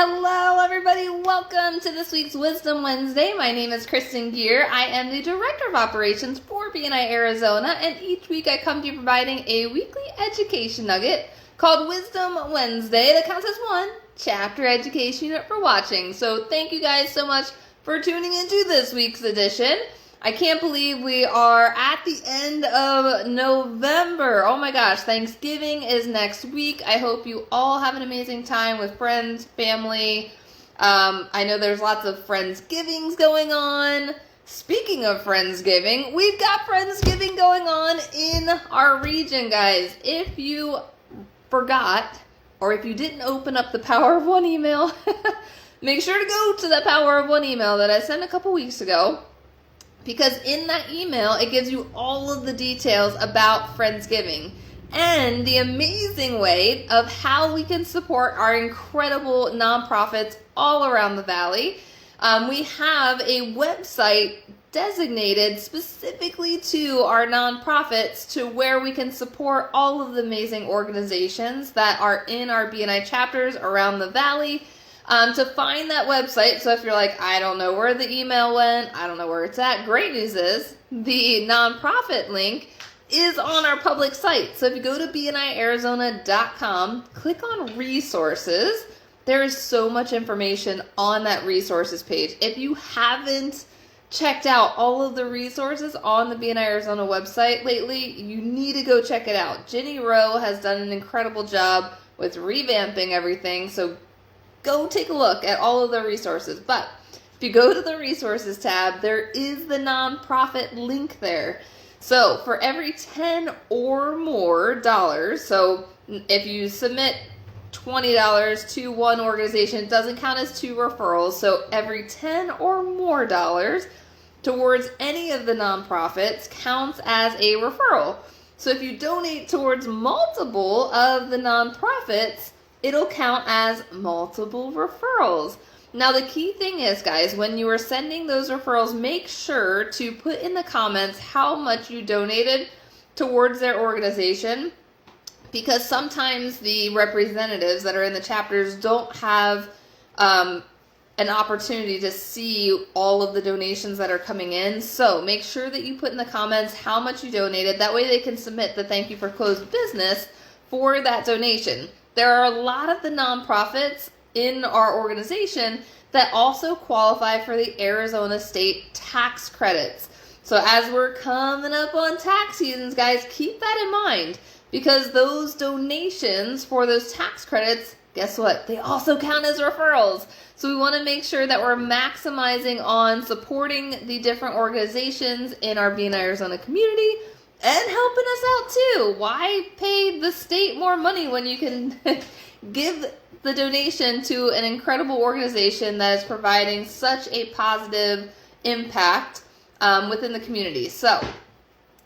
Hello everybody, welcome to this week's Wisdom Wednesday. My name is Kristen Gear. I am the Director of Operations for BNI Arizona, and each week I come to you providing a weekly education nugget called Wisdom Wednesday that counts as one chapter education unit for watching. So thank you guys so much for tuning into this week's edition. I can't believe we are at the end of November. Oh my gosh, Thanksgiving is next week. I hope you all have an amazing time with friends, family. I know there's lots of Friendsgivings going on. Speaking of Friendsgiving, we've got Friendsgiving going on in our region, guys. If you forgot, or if you didn't open up the Power of One email, make sure to go to the Power of One email that I sent a couple weeks ago. Because in that email, it gives you all of the details about Friendsgiving and the amazing way of how we can support our incredible nonprofits all around the Valley. We have a website designated specifically to our nonprofits to where we can support all of the amazing organizations that are in our BNI chapters around the Valley. To find that website, so if you're like, I don't know where the email went, I don't know where it's at, great news is the nonprofit link is on our public site. So if you go to bniarizona.com, click on resources, there is so much information on that resources page. If you haven't checked out all of the resources on the BNI Arizona website lately, you need to go check it out. Jenny Rowe has done an incredible job with revamping everything, so go take a look at all of the resources. But if you go to the resources tab, there is the nonprofit link there. So for every 10 or more dollars, so if you submit $20 to one organization, it doesn't count as 2 referrals. So every 10 or more dollars towards any of the nonprofits counts as a referral. So if you donate towards multiple of the nonprofits, it'll count as multiple referrals. Now, the key thing is, guys, when you are sending those referrals, make sure to put in the comments how much you donated towards their organization, because sometimes the representatives that are in the chapters don't have an opportunity to see all of the donations that are coming in. So make sure that you put in the comments how much you donated. That way they can submit the thank you for closed business for that donation. There are a lot of the nonprofits in our organization that also qualify for the Arizona state tax credits. So as we're coming up on tax seasons, guys, keep that in mind, because those donations for those tax credits, guess what? They also count as referrals. So we want to make sure that we're maximizing on supporting the different organizations in our BNI Arizona community and helping us out too. Why pay the state more money when you can give the donation to an incredible organization that is providing such a positive impact within the community? So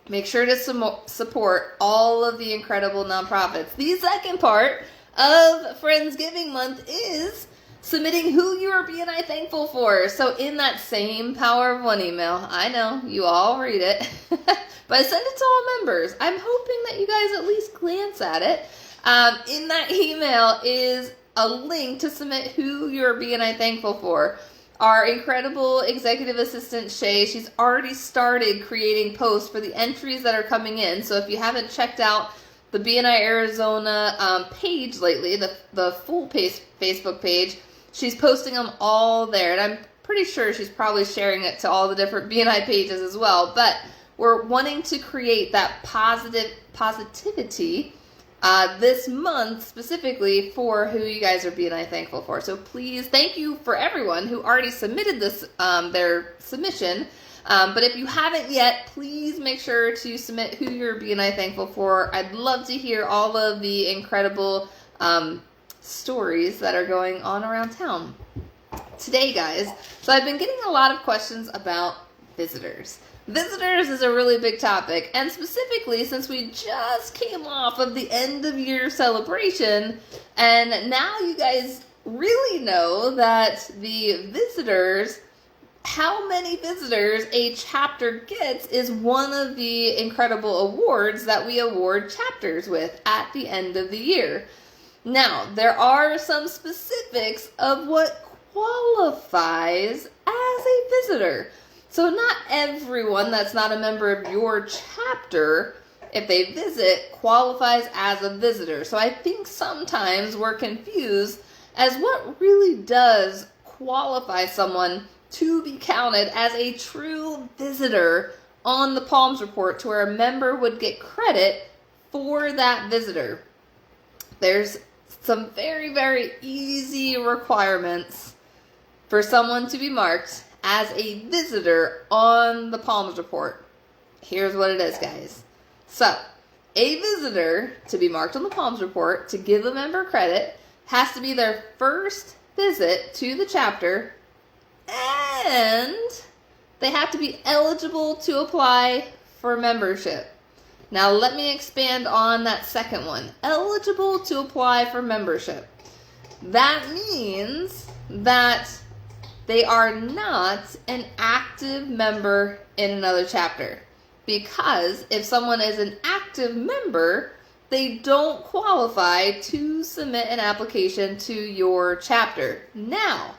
make sure to support all of the incredible nonprofits. The second part of Friendsgiving month is submitting who you are BNI thankful for. So in that same Power of One email, I know you all read it, but I send it to all members. I'm hoping that you guys at least glance at it. In that email is a link to submit who you're BNI thankful for. Our incredible executive assistant, Shay, she's already started creating posts for the entries that are coming in. So if you haven't checked out the BNI Arizona page lately, the full Facebook page, she's posting them all there. And I'm pretty sure she's probably sharing it to all the different BNI pages as well. But we're wanting to create that positivity this month specifically for who you guys are BNI thankful for. So please, thank you for everyone who already submitted this their submission. But if you haven't yet, please make sure to submit who you're BNI thankful for. I'd love to hear all of the incredible stories that are going on around town today, guys. So I've been getting a lot of questions about visitors. Visitors is a really big topic, and specifically since we just came off of the end of year celebration, and now you guys really know that the visitors, how many visitors a chapter gets is one of the incredible awards that we award chapters with at the end of the year. Now, there are some specifics of what qualifies as a visitor. So not everyone that's not a member of your chapter, if they visit, qualifies as a visitor. So I think sometimes we're confused as what really does qualify someone to be counted as a true visitor on the Palms report to where a member would get credit for that visitor. There's some very, very easy requirements for someone to be marked as a visitor on the Palms report. Here's what it is, guys. So, a visitor to be marked on the Palms report to give a member credit has to be their first visit to the chapter, and they have to be eligible to apply for membership. Now let me expand on that second one. Eligible to apply for membership. That means that they are not an active member in another chapter. Because if someone is an active member, they don't qualify to submit an application to your chapter. Now,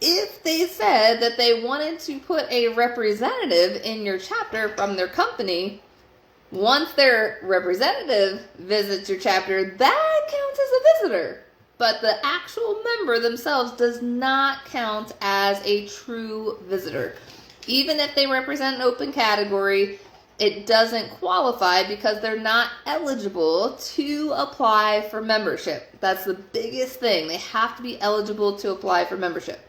if they said that they wanted to put a representative in your chapter from their company, once their representative visits your chapter, that counts as a visitor. But the actual member themselves does not count as a true visitor. Even if they represent an open category, it doesn't qualify because they're not eligible to apply for membership. That's the biggest thing. They have to be eligible to apply for membership.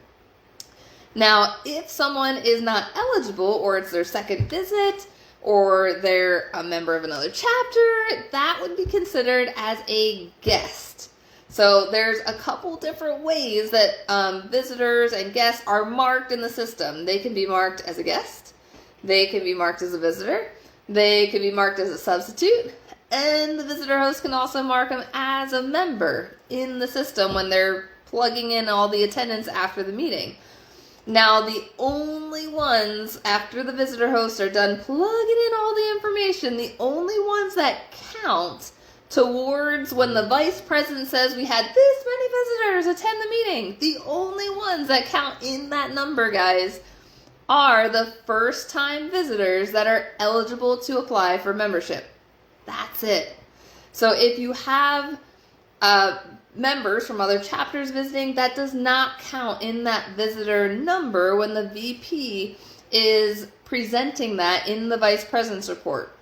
Now, if someone is not eligible, or it's their second visit, or they're a member of another chapter, that would be considered as a guest. So there's a couple different ways that visitors and guests are marked in the system. They can be marked as a guest, they can be marked as a visitor, they can be marked as a substitute, and the visitor host can also mark them as a member in the system when they're plugging in all the attendance after the meeting. Now, the only ones, after the visitor hosts are done plugging in all the information, the only ones that count towards when the vice president says we had this many visitors attend the meeting, the only ones that count in that number, guys, are the first-time visitors that are eligible to apply for membership. That's it. So if you have members from other chapters visiting, that does not count in that visitor number when the VP is presenting that in the vice president's report.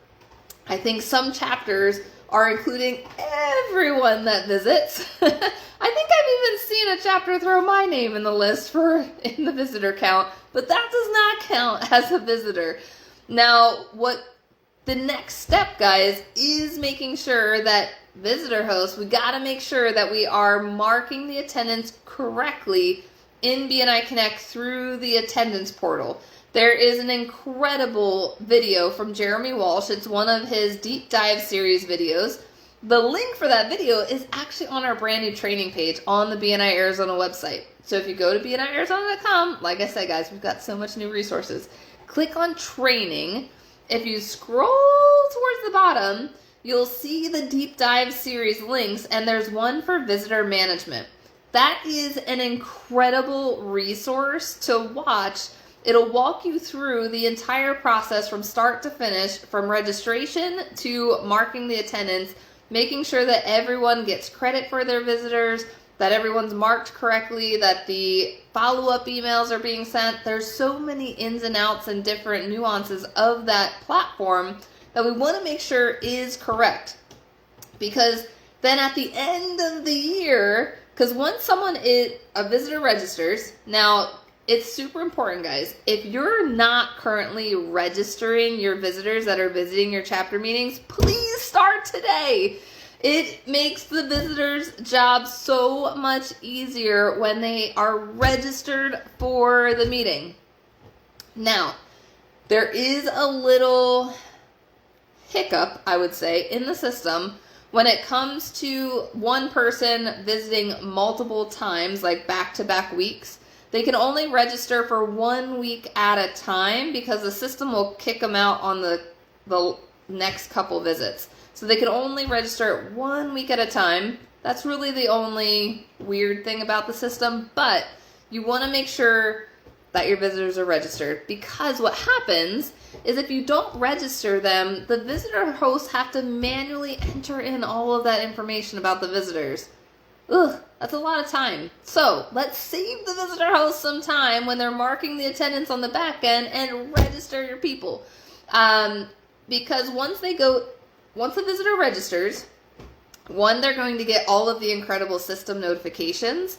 I think some chapters are including everyone that visits. I think I've even seen a chapter throw my name in the list in the visitor count, but that does not count as a visitor. Now, what the next step, guys, is making sure that visitor hosts, we got to make sure that we are marking the attendance correctly in BNI Connect through the attendance portal. There is an incredible video from Jeremy Walsh. It's one of his deep dive series videos. The link for that video is actually on our brand new training page on the BNI Arizona website. So if you go to bniarizona.com, like I said, guys, we've got so much new resources. Click on training. If you scroll towards the bottom, you'll see the deep dive series links, and there's one for visitor management. That is an incredible resource to watch. It'll walk you through the entire process from start to finish, from registration to marking the attendance, making sure that everyone gets credit for their visitors, that everyone's marked correctly, that the follow-up emails are being sent. There's so many ins and outs and different nuances of that platform that we want to make sure is correct. Because then at the end of the year, because once a visitor registers, now it's super important, guys. If you're not currently registering your visitors that are visiting your chapter meetings, please start today. It makes the visitors' job so much easier when they are registered for the meeting. Now, there is a little hiccup, I would say, in the system when it comes to one person visiting multiple times, like back-to-back weeks. They can only register for 1 week at a time because the system will kick them out on the next couple visits. So they can only register 1 week at a time. That's really the only weird thing about the system, but you want to make sure that your visitors are registered, because what happens is if you don't register them, the visitor hosts have to manually enter in all of that information about the visitors. Ugh, that's a lot of time. So let's save the visitor host some time when they're marking the attendance on the back end and register your people. Because once the visitor registers, one, they're going to get all of the incredible system notifications.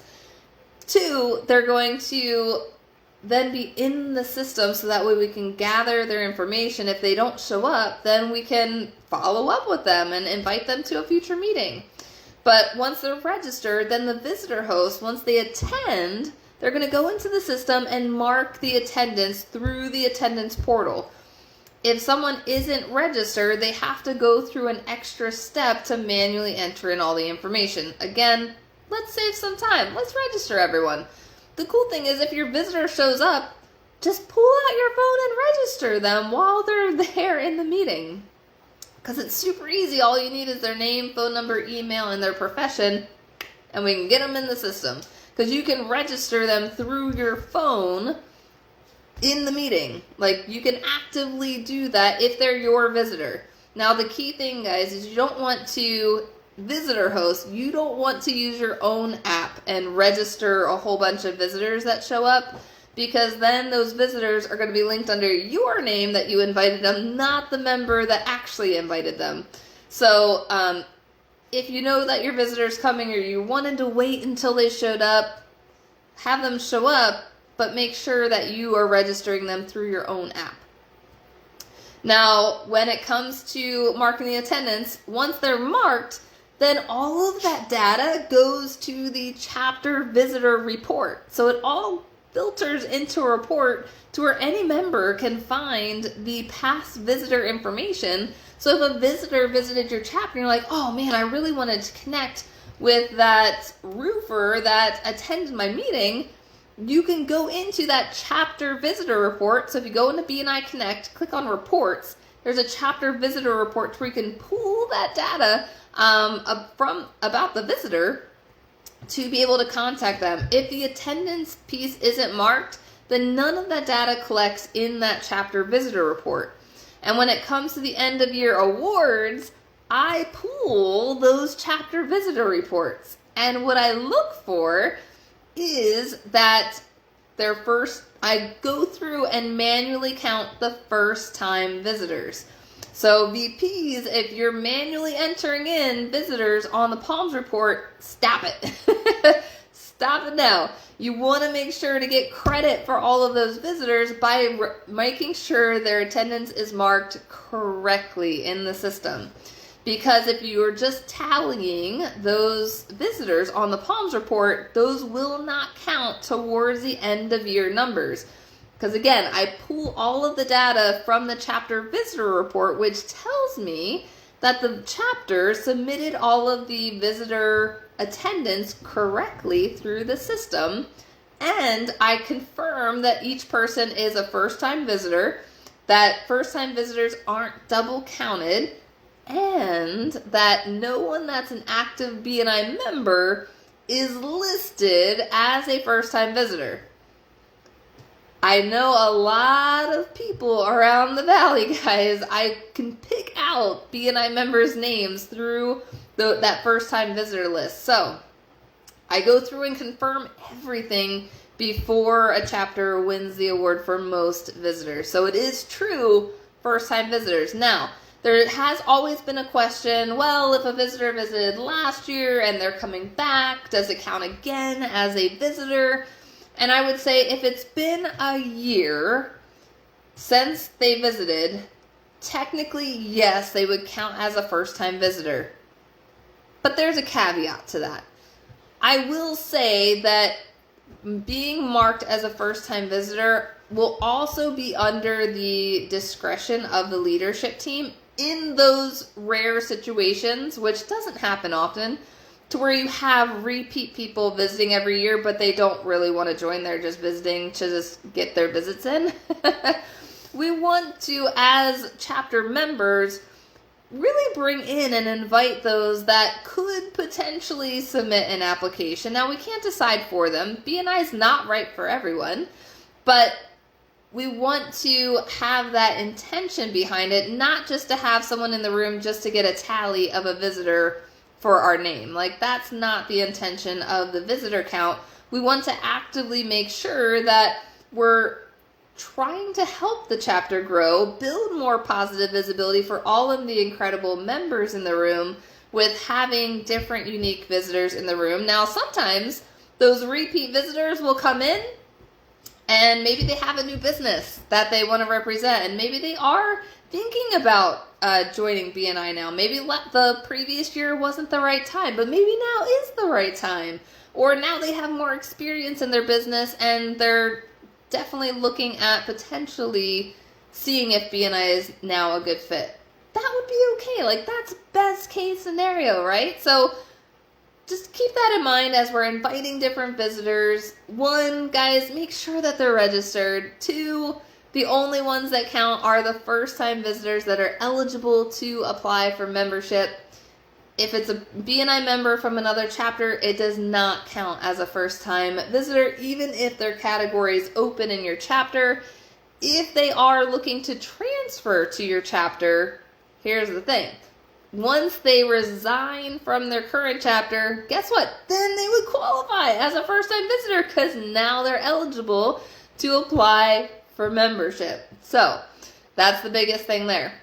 Two, they're going to then be in the system, so that way we can gather their information. If they don't show up, then we can follow up with them and invite them to a future meeting. But once they're registered, then the visitor host, once they attend, they're going to go into the system and mark the attendance through the attendance portal. If someone isn't registered, they have to go through an extra step to manually enter in all the information. Again, let's save some time. Let's register everyone. The cool thing is, if your visitor shows up, just pull out your phone and register them while they're there in the meeting. Because it's super easy. All you need is their name, phone number, email, and their profession, and we can get them in the system. Because you can register them through your phone in the meeting. Like, you can actively do that if they're your visitor. Now, the key thing, guys, is you don't want to visitor host, you don't want to use your own app and register a whole bunch of visitors that show up, because then those visitors are going to be linked under your name that you invited them, not the member that actually invited them. So if you know that your visitor's coming, or you wanted to wait until they showed up, have them show up, but make sure that you are registering them through your own app. Now, when it comes to marking the attendance, once they're marked, then all of that data goes to the chapter visitor report. So it all filters into a report to where any member can find the past visitor information. So if a visitor visited your chapter and you're like, oh man, I really wanted to connect with that roofer that attended my meeting, you can go into that chapter visitor report. So if you go into BNI Connect, click on reports, there's a chapter visitor report where you can pull that data from about the visitor to be able to contact them. If the attendance piece isn't marked, then none of that data collects in that chapter visitor report. And when it comes to the end of year awards, I pull those chapter visitor reports. And what I look for is that I go through and manually count the first time visitors. So VPs, if you're manually entering in visitors on the Palms report, stop it. Stop it now. You want to make sure to get credit for all of those visitors by making sure their attendance is marked correctly in the system. Because if you're just tallying those visitors on the Palms report, those will not count towards the end of year numbers. Because again, I pull all of the data from the chapter visitor report, which tells me that the chapter submitted all of the visitor attendance correctly through the system. And I confirm that each person is a first-time visitor, that first-time visitors aren't double counted, and that no one that's an active BNI member is listed as a first-time visitor. I know a lot of people around the valley, guys. I can pick out BNI members' names through that first-time visitor list. So I go through and confirm everything before a chapter wins the award for most visitors. So it is true first-time visitors. Now, there has always been a question, well, if a visitor visited last year and they're coming back, does it count again as a visitor? And I would say if it's been a year since they visited, technically, yes, they would count as a first-time visitor. But there's a caveat to that. I will say that being marked as a first-time visitor will also be under the discretion of the leadership team in those rare situations, which doesn't happen often, to where you have repeat people visiting every year, but they don't really want to join. They're just visiting to just get their visits in. We want to, as chapter members, really bring in and invite those that could potentially submit an application. Now, we can't decide for them. BNI is not right for everyone, but we want to have that intention behind it, not just to have someone in the room just to get a tally of a visitor for our name. Like, that's not the intention of the visitor count. We want to actively make sure that we're trying to help the chapter grow, build more positive visibility for all of the incredible members in the room with having different unique visitors in the room. Now, sometimes those repeat visitors will come in and maybe they have a new business that they want to represent, and maybe they are thinking about joining BNI now. Maybe the previous year wasn't the right time, but maybe now is the right time. Or now they have more experience in their business and they're definitely looking at potentially seeing if BNI is now a good fit. That would be okay. Like, that's best case scenario, right? So just keep that in mind as we're inviting different visitors. 1, guys, make sure that they're registered. 2, the only ones that count are the first-time visitors that are eligible to apply for membership. If it's a BNI member from another chapter, it does not count as a first-time visitor, even if their category is open in your chapter. If they are looking to transfer to your chapter, here's the thing. Once they resign from their current chapter, guess what? Then they would qualify as a first-time visitor because now they're eligible to apply for membership. So that's the biggest thing there.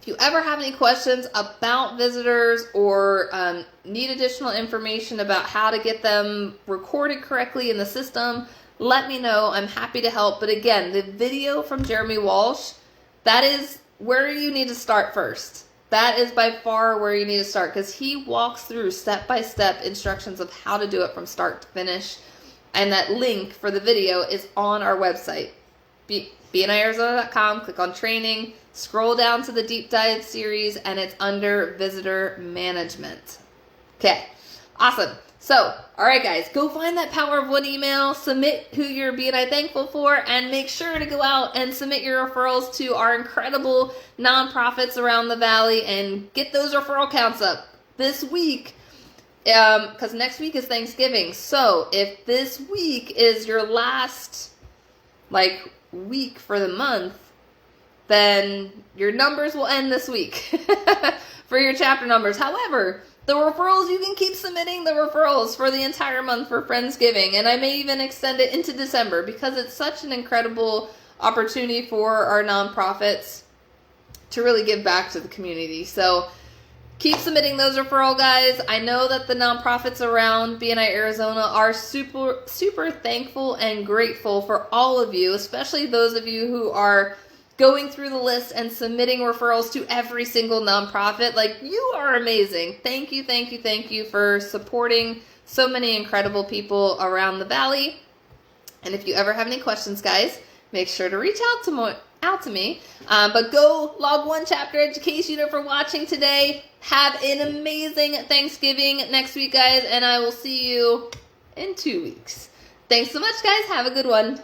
If you ever have any questions about visitors or need additional information about how to get them recorded correctly in the system, let me know. I'm happy to help. But again, the video from Jeremy Walsh, that is where you need to start first. That is by far where you need to start because he walks through step-by-step instructions of how to do it from start to finish. And that link for the video is on our website, bniarizona.com. Click on training. Scroll down to the deep dive series and it's under visitor management. Okay, awesome. So, all right, guys, go find that Power of One email, submit who you're BNI thankful for, and make sure to go out and submit your referrals to our incredible nonprofits around the Valley and get those referral counts up this week. Because next week is Thanksgiving. So if this week is your last week for the month, then your numbers will end this week for your chapter numbers. However, the referrals, you can keep submitting the referrals for the entire month for Friendsgiving, and I may even extend it into December because it's such an incredible opportunity for our nonprofits to really give back to the community. So keep submitting those referral guys. I know that the nonprofits around BNI Arizona are super, super thankful and grateful for all of you, especially those of you who are going through the list and submitting referrals to every single nonprofit. Like, you are amazing. Thank you, thank you, thank you for supporting so many incredible people around the Valley. And if you ever have any questions, guys, make sure to reach out to me. But go log one chapter education for watching today. Have an amazing Thanksgiving next week, guys, and I will see you in 2 weeks. Thanks so much, guys. Have a good one.